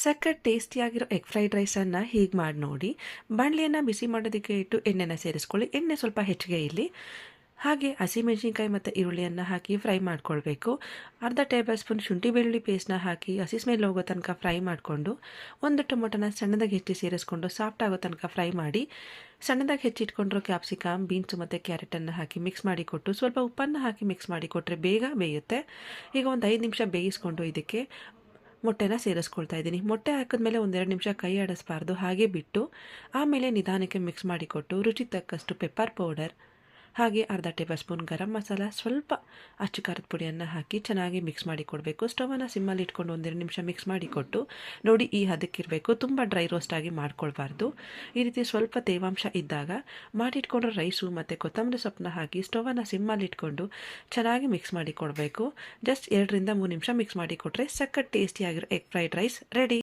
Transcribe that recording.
ಸಖತ್ ಟೇಸ್ಟಿಯಾಗಿರೋ egg fried ರೈಸನ್ನು ಹೀಗೆ ಮಾಡಿ ನೋಡಿ. ಬಾಣಲೆಯನ್ನು ಬಿಸಿ ಮಾಡೋದಕ್ಕೆ ಇಟ್ಟು ಎಣ್ಣೆನ ಸೇರಿಸ್ಕೊಳ್ಳಿ. ಎಣ್ಣೆ ಸ್ವಲ್ಪ ಹೆಚ್ಚಿಗೆ ಇರಲಿ. ಹಾಗೆ ಹಸಿಮೆಣಸಿನ್ಕಾಯಿ ಮತ್ತು ಈರುಳ್ಳಿಯನ್ನು ಹಾಕಿ ಫ್ರೈ ಮಾಡ್ಕೊಳ್ಬೇಕು. ಅರ್ಧ ಟೇಬಲ್ ಸ್ಪೂನ್ ಶುಂಠಿ ಬೆಳ್ಳುಳ್ಳಿ ಪೇಸ್ಟ್ನ ಹಾಕಿ ಹಸಿ ಸ್ಮೆಲ್ ಹೋಗೋ ತನಕ ಫ್ರೈ ಮಾಡಿಕೊಂಡು, ಒಂದು ಟೊಮೊಟೊನ ಸಣ್ಣದಾಗಿ ಹೆಚ್ಚಿ ಸೇರಿಸ್ಕೊಂಡು ಸಾಫ್ಟ್ ಆಗೋ ತನಕ ಫ್ರೈ ಮಾಡಿ, ಸಣ್ಣದಾಗಿ ಹೆಚ್ಚಿಟ್ಕೊಂಡಿರೋ ಕ್ಯಾಪ್ಸಿಕಮ್, ಬೀನ್ಸು ಮತ್ತು ಕ್ಯಾರೆಟನ್ನು ಹಾಕಿ ಮಿಕ್ಸ್ ಮಾಡಿಕೊಟ್ಟು ಸ್ವಲ್ಪ ಉಪ್ಪನ್ನು ಹಾಕಿ ಮಿಕ್ಸ್ ಮಾಡಿಕೊಟ್ರೆ ಬೇಗ ಬೇಯುತ್ತೆ. ಈಗ ಒಂದು 5 ನಿಮಿಷ ಬೇಯಿಸ್ಕೊಂಡು ಇದಕ್ಕೆ ಮೊಟ್ಟೆನ ಸೇರಿಸ್ಕೊಳ್ತಾ ಇದ್ದೀನಿ. ಮೊಟ್ಟೆ ಹಾಕಿದ್ಮೇಲೆ 1-2 ನಿಮಿಷ ಕೈ ಆಡಿಸ್ಬಾರ್ದು, ಹಾಗೆ ಬಿಟ್ಟು ಆಮೇಲೆ ನಿಧಾನಕ್ಕೆ ಮಿಕ್ಸ್ ಮಾಡಿಕೊಟ್ಟು ರುಚಿ ತಕ್ಕಷ್ಟು ಪೆಪ್ಪರ್ ಪೌಡರ್ ಹಾಗೆ ಅರ್ಧ ಟೇಬಲ್ ಸ್ಪೂನ್ ಗರಂ ಮಸಾಲ, ಸ್ವಲ್ಪ ಅಚ್ಚು ಖಾರದ ಪುಡಿಯನ್ನು ಹಾಕಿ ಚೆನ್ನಾಗಿ ಮಿಕ್ಸ್ ಮಾಡಿ ಕೊಡಬೇಕು. ಸ್ಟವನ್ನು ಸಿಮ್ಮಲ್ಲಿ ಇಟ್ಕೊಂಡು 1-2 ನಿಮಿಷ ಮಿಕ್ಸ್ ಮಾಡಿಕೊಟ್ಟು ನೋಡಿ, ಈ ಹದಕ್ಕಿರಬೇಕು. ತುಂಬ ಡ್ರೈ ರೋಸ್ಟ್ ಆಗಿ ಮಾಡ್ಕೊಳ್ಬಾರ್ದು. ಈ ರೀತಿ ಸ್ವಲ್ಪ ತೇವಾಂಶ ಇದ್ದಾಗ ಮಾಡಿಟ್ಕೊಂಡ್ರೆ ರೈಸು ಮತ್ತು ಕೊತ್ತಂಬರಿ ಸೊಪ್ಪನ್ನ ಹಾಕಿ ಸ್ಟವನ್ನು ಸಿಮ್ಮಲ್ಲಿ ಇಟ್ಕೊಂಡು ಚೆನ್ನಾಗಿ ಮಿಕ್ಸ್ ಮಾಡಿ ಕೊಡಬೇಕು. ಜಸ್ಟ್ 2-3 ನಿಮಿಷ ಮಿಕ್ಸ್ ಮಾಡಿ ಕೊಟ್ಟರೆ ಸಖತ್ ಟೇಸ್ಟಿಯಾಗಿರೋ ಎಗ್ ಫ್ರೈಡ್ ರೈಸ್ ರೆಡಿ.